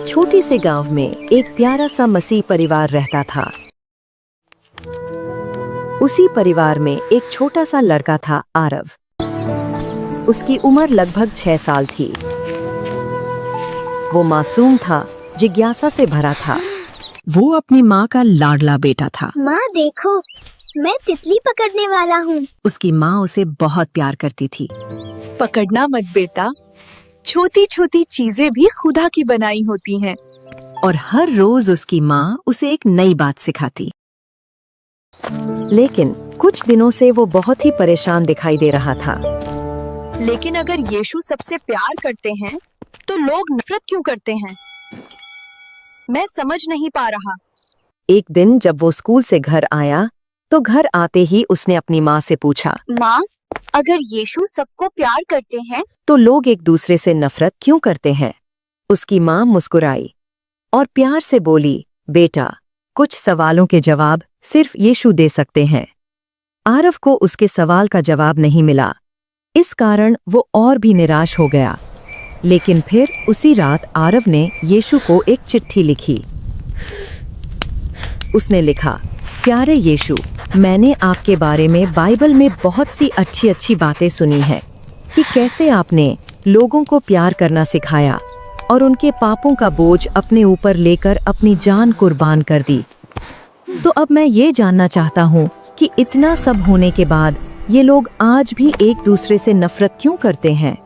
छोटी से गांव में एक प्यारा सा मसीह परिवार रहता था। उसी परिवार में एक छोटा सा लड़का था, आरव। उसकी उम्र लगभग 6 साल थी। वो मासूम था, जिज्ञासा से भरा था। वो अपनी माँ का लाडला बेटा था। माँ देखो, मैं तितली पकड़ने वाला हूँ। उसकी माँ उसे बहुत प्यार करती थी। पकड़ना मत बेटा, छोटी छोटी चीजें भी खुदा की बनाई होती हैं। और हर रोज उसकी माँ उसे एक नई बात सिखाती। लेकिन कुछ दिनों से वो बहुत ही परेशान दिखाई दे रहा था। लेकिन अगर यीशु सबसे प्यार करते हैं तो लोग नफरत क्यों करते हैं? मैं समझ नहीं पा रहा। एक दिन जब वो स्कूल से घर आया तो घर आते ही उसने अपनी माँ से पूछा, माँ, अगर यीशु सबको प्यार करते हैं तो लोग एक दूसरे से नफरत क्यों करते हैं? उसकी माँ मुस्कुराई और प्यार से बोली, बेटा, कुछ सवालों के जवाब सिर्फ यीशु दे सकते हैं। आरव को उसके सवाल का जवाब नहीं मिला। इस कारण वो और भी निराश हो गया। लेकिन फिर उसी रात आरव ने यीशु को एक चिट्ठी लिखी। उसने लिखा, प्यारे यीशु, मैंने आपके बारे में बाइबल में बहुत सी अच्छी अच्छी बातें सुनी हैं कि कैसे आपने लोगों को प्यार करना सिखाया और उनके पापों का बोझ अपने ऊपर लेकर अपनी जान कुर्बान कर दी। तो अब मैं ये जानना चाहता हूँ कि इतना सब होने के बाद ये लोग आज भी एक दूसरे से नफरत क्यों करते हैं?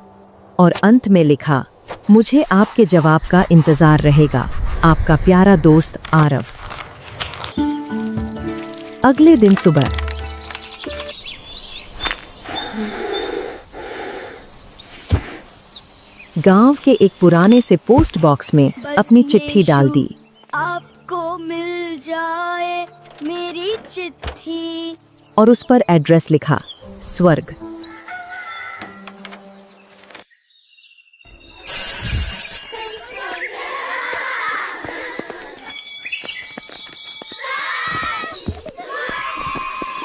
और अंत में लिखा, मुझे आपके जवाब का इंतजार रहेगा। आपका प्यारा दोस्त आरव। अगले दिन सुबह गांव के एक पुराने से पोस्ट बॉक्स में अपनी चिट्ठी डाल दी। आपको मिल जाए मेरी चिट्ठी। और उस पर एड्रेस लिखा, स्वर्ग।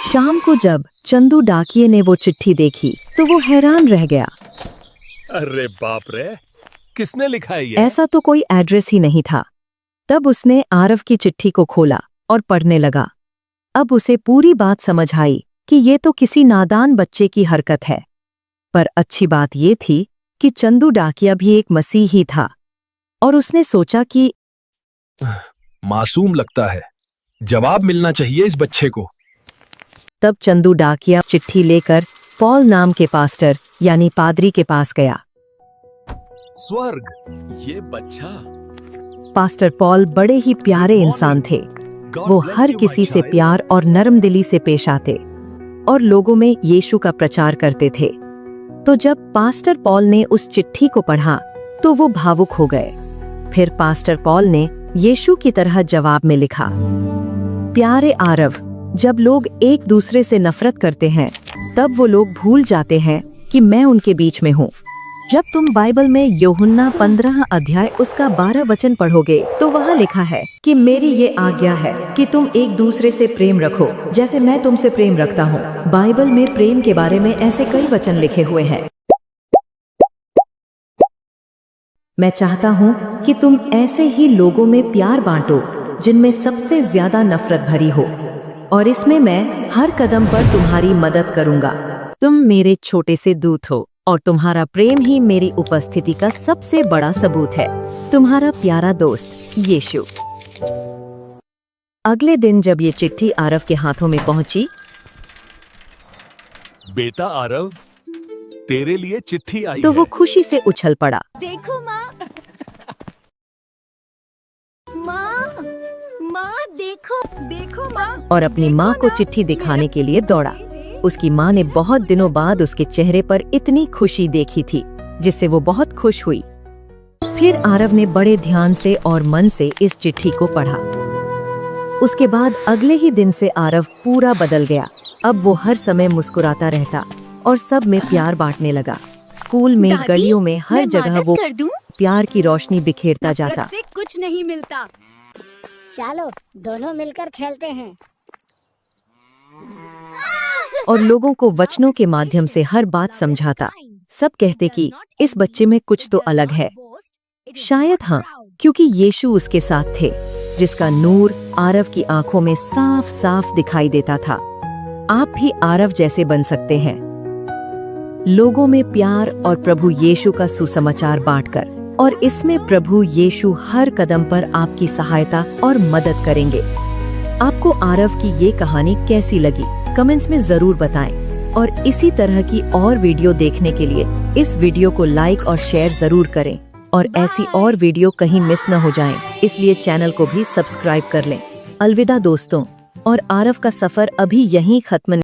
शाम को जब चंदू डाकिये ने वो चिट्ठी देखी तो वो हैरान रह गया। अरे बाप रे, किसने लिखा है ये? ऐसा तो कोई एड्रेस ही नहीं था। तब उसने आरव की चिट्ठी को खोला और पढ़ने लगा। अब उसे पूरी बात समझ आई कि ये तो किसी नादान बच्चे की हरकत है। पर अच्छी बात ये थी कि चंदू डाकिया भी एक मसीह ही था और उसने सोचा कि मासूम लगता है, जवाब मिलना चाहिए इस बच्चे को। तब चंदू डाकिया चिट्ठी लेकर पॉल नाम के पास्टर यानी पादरी के पास गया। स्वर्ग, ये बच्चा। पास्टर पॉल बड़े ही प्यारे इंसान थे। वो हर किसी से प्यार और नरमदिली से पेश आते और लोगों में यीशु का प्रचार करते थे। तो जब पास्टर पॉल ने उस चिट्ठी को पढ़ा तो वो भावुक हो गए। फिर पास्टर पॉल ने यीशु की तरह जवाब में लिखा, प्यारे आरव, जब लोग एक दूसरे से नफरत करते हैं तब वो लोग भूल जाते हैं कि मैं उनके बीच में हूँ। जब तुम बाइबल में यूहन्ना 15 अध्याय उसका 12 वचन पढ़ोगे तो वहाँ लिखा है कि मेरी ये आज्ञा है कि तुम एक दूसरे से प्रेम रखो जैसे मैं तुमसे प्रेम रखता हूँ। बाइबल में प्रेम के बारे में ऐसे कई वचन लिखे हुए हैं। मैं चाहता हूँ कि तुम ऐसे ही लोगों में प्यार बांटो जिनमें सबसे ज्यादा नफरत भरी हो, और इसमें मैं हर कदम पर तुम्हारी मदद करूंगा। तुम मेरे छोटे से दूत हो और तुम्हारा प्रेम ही मेरी उपस्थिति का सबसे बड़ा सबूत है। तुम्हारा प्यारा दोस्त यीशु। अगले दिन जब ये चिट्ठी आरव के हाथों में पहुंची, बेटा आरव, तेरे लिए चिट्ठी आई तो है। वो खुशी से उछल पड़ा। देखो माँ, माँ, माँ देखो, देखो माँ। और अपनी माँ को चिट्ठी दिखाने के लिए दौड़ा। उसकी माँ ने बहुत दिनों बाद उसके चेहरे पर इतनी खुशी देखी थी जिससे वो बहुत खुश हुई। फिर आरव ने बड़े ध्यान से और मन से इस चिट्ठी को पढ़ा। उसके बाद अगले ही दिन से आरव पूरा बदल गया। अब वो हर समय मुस्कुराता रहता और सब में प्यार बांटने लगा। स्कूल में, गलियों में, हर जगह वो प्यार की रोशनी बिखेरता जाता। से कुछ नहीं मिलता। चलो दोनों मिलकर खेलते हैं। और लोगों को वचनों के माध्यम से हर बात समझाता। सब कहते कि इस बच्चे में कुछ तो अलग है। शायद हाँ, क्योंकि यीशु उसके साथ थे, जिसका नूर आरव की आंखों में साफ साफ दिखाई देता था। आप भी आरव जैसे बन सकते हैं, लोगों में प्यार और प्रभु यीशु का सुसमाचार बांटकर, और इसमें प्रभु यीशु हर कदम पर आपकी सहायता और मदद करेंगे। आपको आरव की ये कहानी कैसी लगी, कमेंट्स में जरूर बताएं, और इसी तरह की और वीडियो देखने के लिए इस वीडियो को लाइक और शेयर जरूर करें, और ऐसी और वीडियो कहीं मिस न हो जाएं, इसलिए चैनल को भी सब्सक्राइब कर लें। अलविदा दोस्तों, और आरव का सफर अभी यहीं खत्म